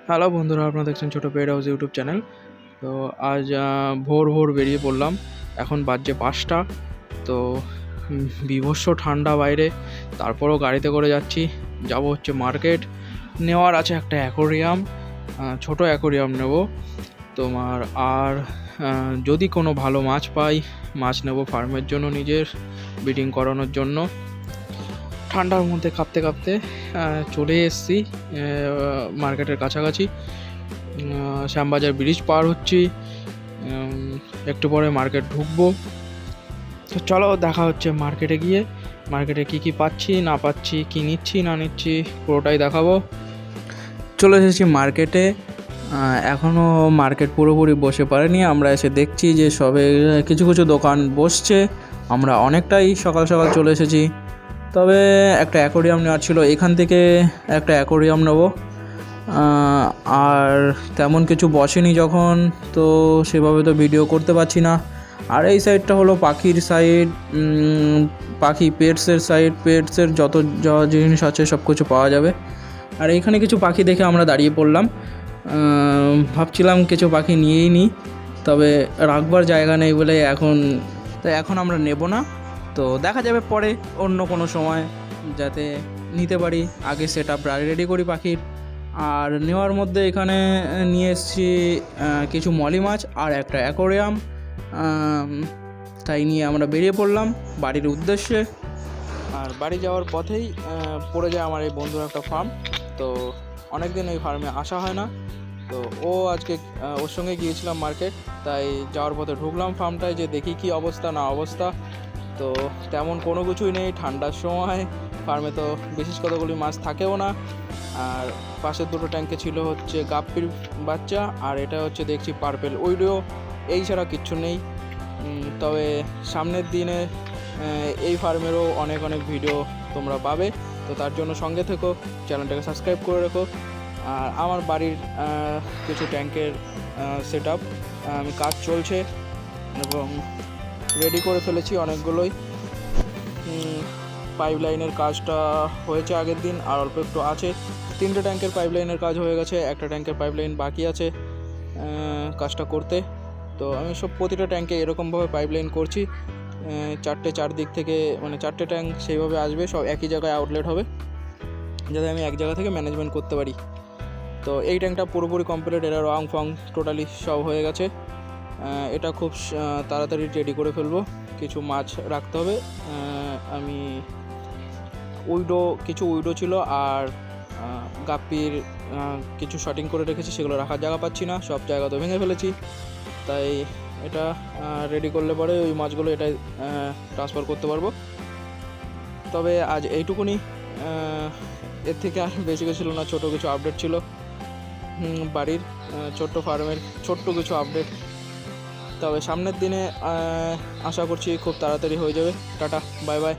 Hello বন্ধুরা, আপনারা দেখছেন ছোটো পেড হাউস ইউটিউব চ্যানেল। তো আজ ভোর ভোর বেরিয়ে পড়লাম। এখন বাজছে 5টা। তো বীভৎস ঠান্ডা বাইরে, তারপরও গাড়িতে করে যাচ্ছি। যাব হচ্ছে মার্কেট, নেওয়ার আছে একটা অ্যাকোরিয়াম, ছোটো অ্যাকোরিয়াম নেব তোমার। আর যদি কোনো ভালো মাছ পাই, মাছ নেব ফার্মের জন্য, নিজের ব্রিডিং করানোর জন্য। ঠান্ডার মধ্যে কাঁপতে কাঁপতে চলে এসেছি মার্কেটের কাছাকাছি। শ্যামবাজার ব্রিজ পার হচ্ছি, একটু পরে মার্কেট ঢুকবো। তো চলো, দেখা হচ্ছে মার্কেটে গিয়ে। মার্কেটে কি পাচ্ছি না পাচ্ছি, কি নিচ্ছি না নিচ্ছি, পুরোটাই দেখাবো। চলে এসেছি মার্কেটে। এখনও মার্কেট পুরোপুরি বসে পারেনি। আমরা এসে দেখছি যে সবে কিছু কিছু দোকান বসছে। আমরা অনেকটাই সকাল সকাল চলে এসেছি। তবে একটা অ্যাকোরিয়াম নেওয়ার ছিল, এখান থেকে একটা অ্যাকোরিয়াম নেব। আর তেমন কিছু বসেনি যখন, তো সেভাবে তো ভিডিও করতে পারছি না। আর এই সাইডটা হলো পাখির সাইড, পাখি পেটসের সাইড। পেটসের যত জিনিস আছে সব কিছু পাওয়া যাবে। আর এইখানে কিছু পাখি দেখে আমরা দাঁড়িয়ে পড়লাম। ভাবছিলাম কিছু পাখি নিয়েই নিই, তবে রাখবার জায়গা নেই বলে এখন আমরা নেব না। তো দেখা যাবে পরে অন্য কোনো সময়, যাতে নিতে পারি। আগে সেট আপ রেডি করি পাখির। আর নেওয়ার মধ্যে এখানে নিয়ে এসেছি কিছু মলি মাছ আর একটা অ্যাকোরিয়াম। তাই নিয়ে আমরা বেরিয়ে পড়লাম বাড়ির উদ্দেশ্যে। আর বাড়ি যাওয়ার পথেই পড়ে যায় আমার এই বন্ধুর একটা ফার্ম। তো অনেক দিন এই ফার্মে আসা হয় না। তো আজকে ওর সঙ্গে গিয়েছিলাম মার্কেট, তাই যাওয়ার পথে ঢুকলাম ফার্মটায়, যে দেখি কি অবস্থা না অবস্থা। তো তেমন কোনো কিছুই নেই। ঠান্ডার সময় ফার্মে তো বিশেষ কতগুলি মাছ থাকেও না। আর পাশের দুটো ট্যাঙ্কে ছিল হচ্ছে গাপ্পির বাচ্চা, আর এটা হচ্ছে দেখছি পার্পেল উইডো। এই ছাড়া কিচ্ছু নেই। তবে সামনের দিনে এই ফার্মেরও অনেক অনেক ভিডিও তোমরা পাবে। তো তার জন্য সঙ্গে থেকো, চ্যানেলটাকে সাবস্ক্রাইব করে রেখো। আর আমার বাড়ির কিছু ট্যাঙ্কের সেট আপ আমি কাজ চলছে এবং রেডি করে ফেলেছি অনেকগুলোই। পাইপলাইনের কাজটা হয়েছে আগের দিন, আর অল্প একটু আছে। 3টে ট্যাঙ্কের পাইপলাইনের কাজ হয়ে গেছে, একটা ট্যাঙ্কের পাইপলাইন বাকি আছে কাজটা করতে। তো আমি প্রতিটা ট্যাঙ্কে এরকমভাবে পাইপলাইন করছি। 4টে চারদিক থেকে, মানে 4টে ট্যাঙ্ক সেইভাবে আসবে, সব একই জায়গায় আউটলেট হবে, যাতে আমি এক জায়গা থেকে ম্যানেজমেন্ট করতে পারি। তো এই ট্যাঙ্কটা পুরোপুরি কমপ্লিট, এরা রং ফং টোটালি সব হয়ে গেছে। এটা খুব তাড়াতাড়ি রেডি করে ফেলবো। কিছু মাছ রাখতে হবে। আমি কিছু উইডো ছিল, আর গাপ্পির কিছু শটিং করে রেখেছি, সেগুলো রাখার জায়গা পাচ্ছি না, সব জায়গা তো ভেঙে ফেলেছি। তাই এটা রেডি করলে পরে ওই মাছগুলো এটাই ট্রান্সফার করতে পারবো। তবে আজ এইটুকুনি, এর থেকে আর বেশি কিছু ছিল না। ছোটো কিছু আপডেট ছিল বাড়ির, ছোট্ট ফার্মের ছোট্ট কিছু আপডেট। তবে সামনের দিনে আশা করছি খুব তাড়াতাড়ি হয়ে যাবে। Tata, bye bye.